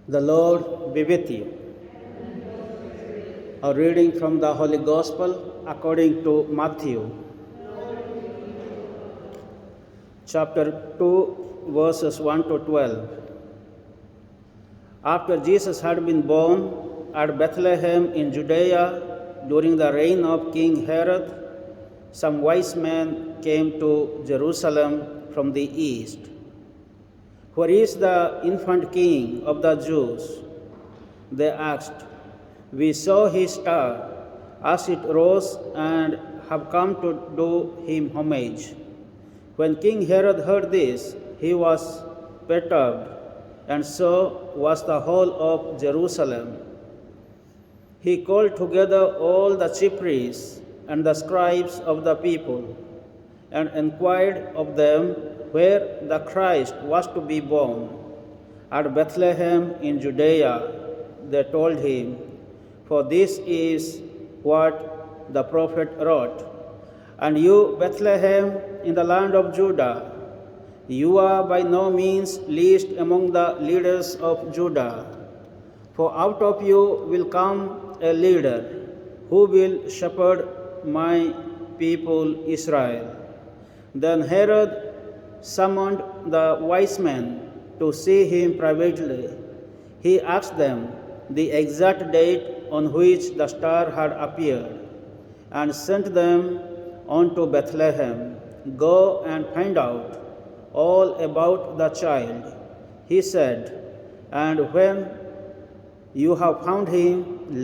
The Lord be with you. A reading from the Holy Gospel according to Matthew, chapter 2, verses 1 to 12. After Jesus had been born at Bethlehem in Judea during the reign of King Herod, some wise men came to Jerusalem from the east. "Where is the infant king of the Jews?" they asked. "We saw his star as it rose and have come to do him homage." When King Herod heard this, he was perturbed, and so was the whole of Jerusalem. He called together all the chief priests and the scribes of the people, and inquired of them where the Christ was to be born. "At Bethlehem in Judea," they told him, "for this is what the prophet wrote. And you, Bethlehem, in the land of Judah, you are by no means least among the leaders of Judah. For out of you will come a leader who will shepherd my people Israel." Then Herod summoned the wise men to see him privately. He asked them the exact date on which the star had appeared, and sent them on to Bethlehem. "Go and find out all about the child," he said, "and when you have found him,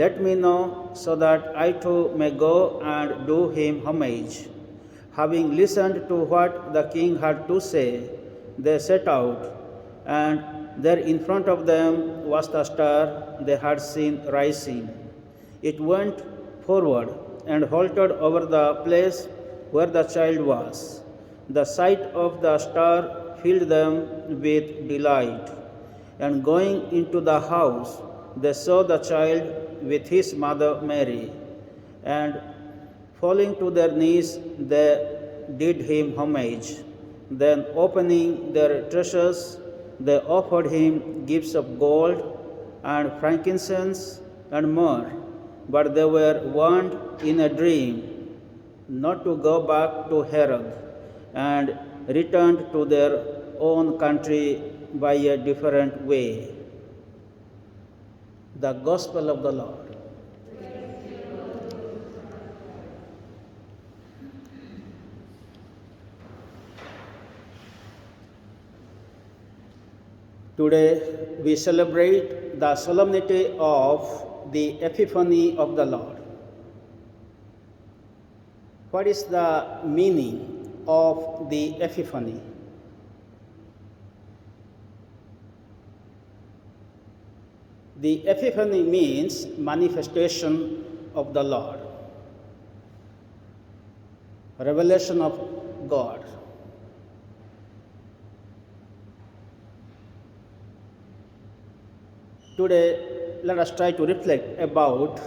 let me know, so that I too may go and do him homage." Having listened to what the king had to say, they set out, and there in front of them was the star they had seen rising. It went forward and halted over the place where the child was. The sight of the star filled them with delight, and going into the house, they saw the child with his mother Mary, and falling to their knees, they did him homage. Then, opening their treasures, they offered him gifts of gold and frankincense and myrrh. But they were warned in a dream not to go back to Herod, and returned to their own country by a different way. The Gospel of the Lord. Today we celebrate the solemnity of the Epiphany of the Lord. What is the meaning of the Epiphany? The Epiphany means manifestation of the Lord, revelation of God. Today, let us try to reflect about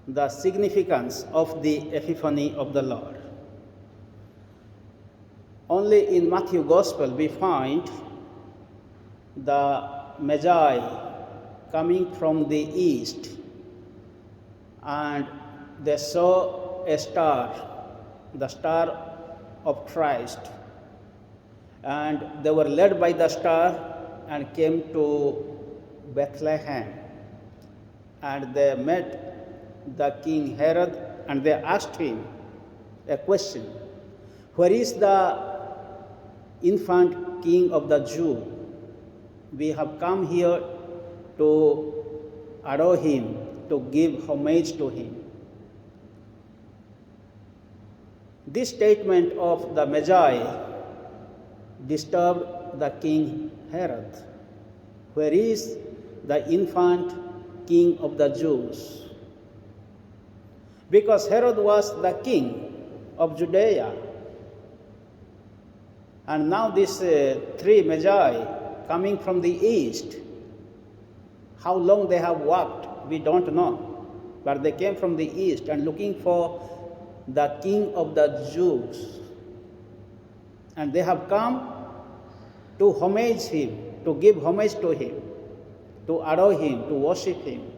the significance of the Epiphany of the Lord. Only in Matthew Gospel we find the Magi coming from the east, and they saw a star, the star of Christ, and they were led by the star and came to Bethlehem, and they met the King Herod, and they asked him a question: "Where is the infant king of the Jews? We have come here to adore him, to give homage to him." This statement of the Magi disturbed the King Herod. Where is the infant king of the Jews? Because Herod was the king of Judea. And now these three Magi coming from the east, how long they have walked, we don't know. But they came from the east and looking for the king of the Jews. And they have come to homage him, to give homage to him. to adore him, to worship him.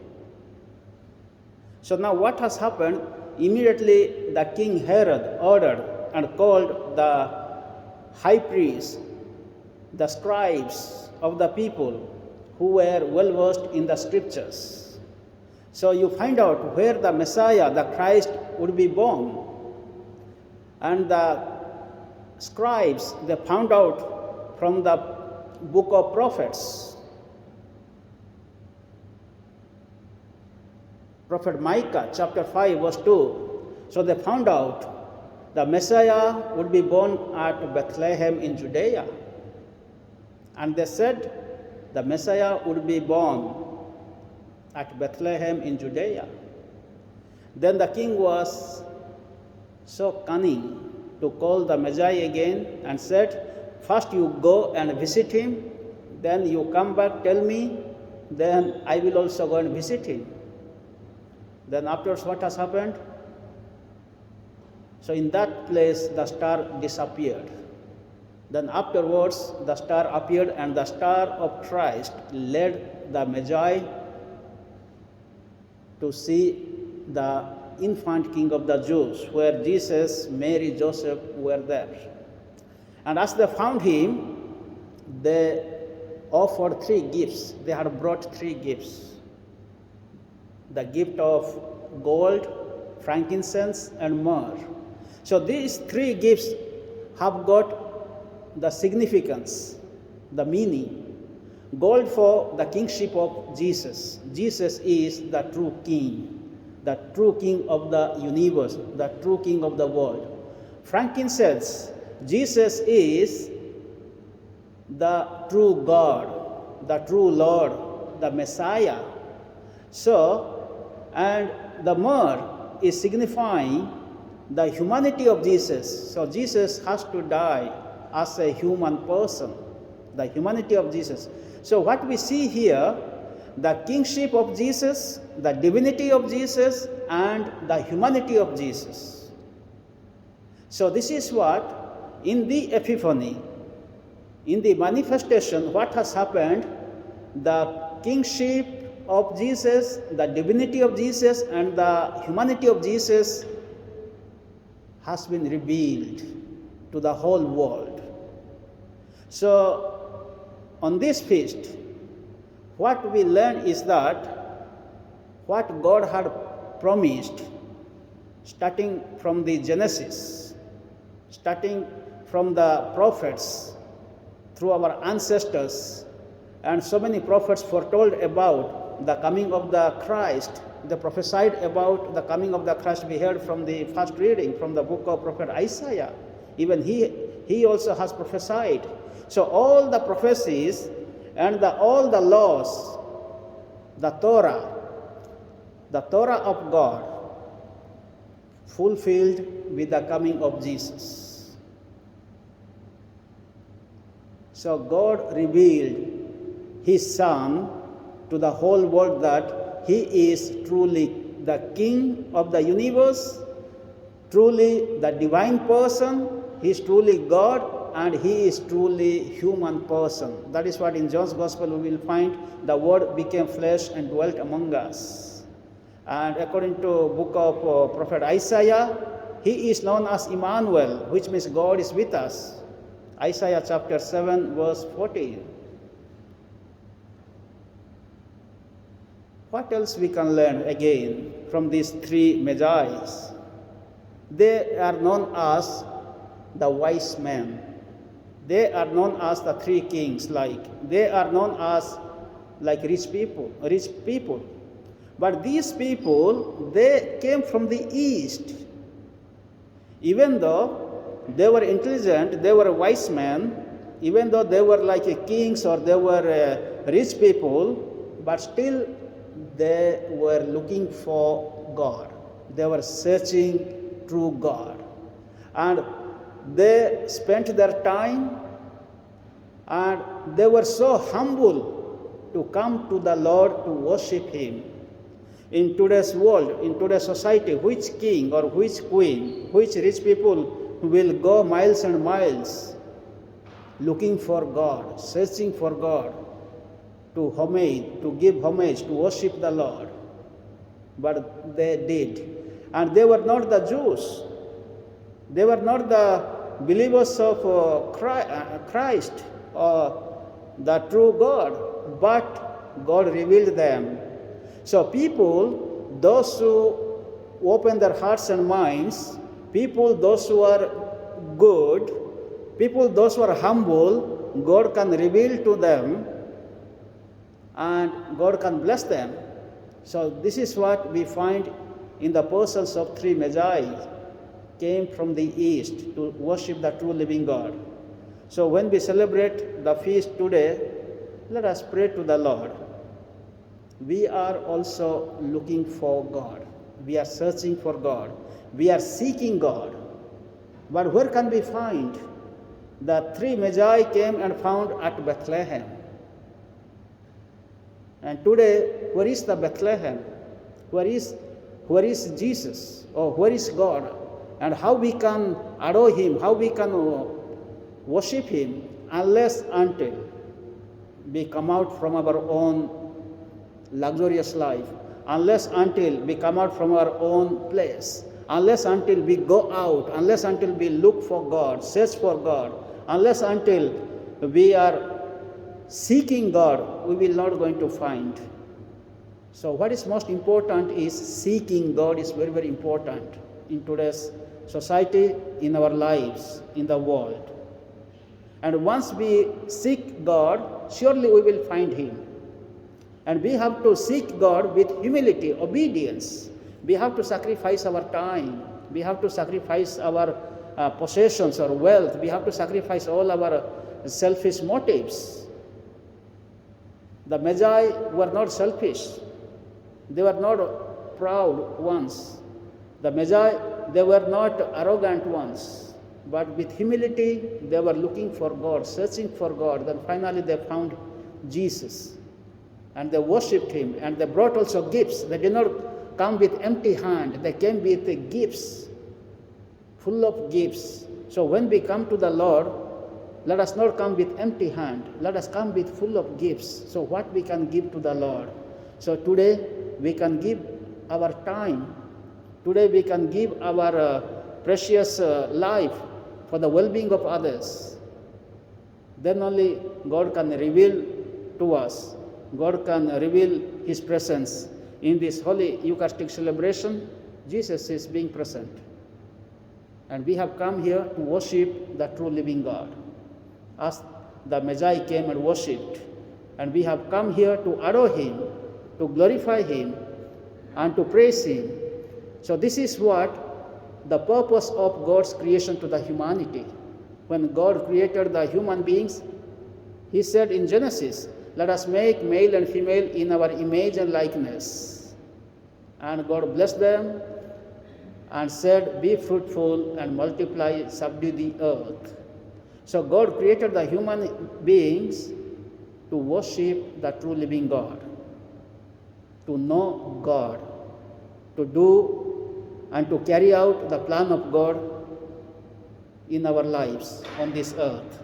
So now what has happened? Immediately the king Herod ordered and called the high priests, the scribes of the people who were well versed in the scriptures. So you find out where the Messiah, the Christ, would be born. And the scribes, they found out from the book of prophets. Prophet Micah, chapter 5, verse 2. So they found out the Messiah would be born at Bethlehem in Judea. And they said the Messiah would be born at Bethlehem in Judea. Then the king was so cunning to call the Magi again and said, first you go and visit him, then you come back, tell me, then I will also go and visit him. Then afterwards what has happened? So in that place the star disappeared. Then afterwards the star appeared, and the star of Christ led the Magi to see the infant king of the Jews, where Jesus, Mary, Joseph were there. And as they found him, they offered 3 gifts. They had brought 3 gifts. The gift of gold, frankincense, and myrrh. So these 3 gifts have got the significance, the meaning. Gold for the kingship of Jesus. Jesus is the true king, the true king of the universe, the true king of the world. Frankincense, Jesus is the true God, the true Lord, the Messiah. So, and the myrrh is signifying the humanity of Jesus. So Jesus has to die as a human person, the humanity of Jesus. So what we see here, the kingship of Jesus, the divinity of Jesus, and the humanity of Jesus. So this is what, in the Epiphany, in the manifestation, what has happened, the kingship of Jesus, the divinity of Jesus, and the humanity of Jesus has been revealed to the whole world. So on this feast, what we learn is that what God had promised, starting from the Genesis, starting from the prophets, through our ancestors, and so many prophets foretold about the coming of the Christ. They prophesied about the coming of the Christ. We heard from the first reading from the book of Prophet Isaiah. Even he also has prophesied. So all the prophecies and all the laws, the Torah of God, fulfilled with the coming of Jesus. So God revealed His Son to the whole world that He is truly the King of the universe, truly the divine person. He is truly God, and He is truly human person. That is what in John's Gospel we will find, the Word became flesh and dwelt among us. And according to book of Prophet Isaiah, He is known as Emmanuel, which means God is with us. Isaiah chapter 7, verse 14. What else we can learn again from these 3 Magi's? They are known as the wise men. They are known as the 3 kings. They are known as like rich people. But these people, they came from the east. Even though they were intelligent, they were wise men, even though they were like kings or they were rich people, but still they were looking for God. They were searching true God. And they spent their time, and they were so humble to come to the Lord to worship Him. In today's world, in today's society, which king or which queen, which rich people will go miles and miles looking for God, searching for God? to give homage, to worship the Lord. But they did. And they were not the Jews. They were not the believers of Christ or the true God, but God revealed them. So people, those who open their hearts and minds, people, those who are good, people, those who are humble, God can reveal to them and God can bless them. So this is what we find in the persons of three Magi, came from the east to worship the true living God. So when we celebrate the feast today, let us pray to the Lord. We are also looking for God. We are searching for God. We are seeking God. But where can we find? The three Magi came and found at Bethlehem. And today, where is the Bethlehem? Where is Jesus? Or where is God? And how we can adore Him, how we can worship Him, unless until we come out from our own luxurious life, unless until we come out from our own place, unless until we go out, unless until we look for God, search for God, unless until we are seeking God, we will not going to find. So what is most important is seeking God is very, very important in today's society, in our lives, in the world. And once we seek God, surely we will find Him. And we have to seek God with humility, obedience. We have to sacrifice our time. We have to sacrifice our possessions or wealth. We have to sacrifice all our selfish motives. The Magi were not selfish. They were not proud ones. The Magi, they were not arrogant ones. But with humility, they were looking for God, searching for God. Then finally they found Jesus. And they worshipped Him. And they brought also gifts. They did not come with empty hand. They came with gifts, full of gifts. So when we come to the Lord, let us not come with empty hand. Let us come with full of gifts. So what we can give to the Lord? So today we can give our time. Today we can give our precious life for the well-being of others. Then only God can reveal to us. God can reveal His presence. In this holy Eucharistic celebration, Jesus is being present. And we have come here to worship the true living God. As the Magi came and worshipped. And we have come here to adore Him, to glorify Him, and to praise Him. So this is what the purpose of God's creation to the humanity. When God created the human beings, He said in Genesis, let us make male and female in our image and likeness. And God blessed them and said, be fruitful and multiply, subdue the earth. So God created the human beings to worship the true living God, to know God, to do and to carry out the plan of God in our lives on this earth.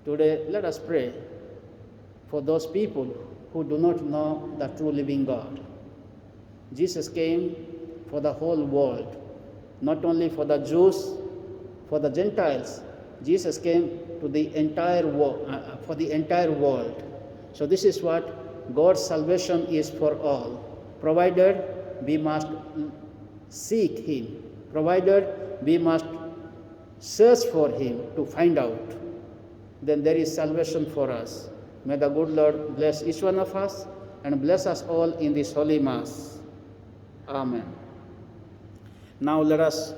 Today, let us pray for those people who do not know the true living God. Jesus came for the whole world, not only for the Jews, for the Gentiles. Jesus came to the entire world, for the entire world. So this is what God's salvation is for all, provided we must seek Him, provided we must search for Him to find out. Then there is salvation for us. May the good Lord bless each one of us and bless us all in this holy Mass. Amen. Now let us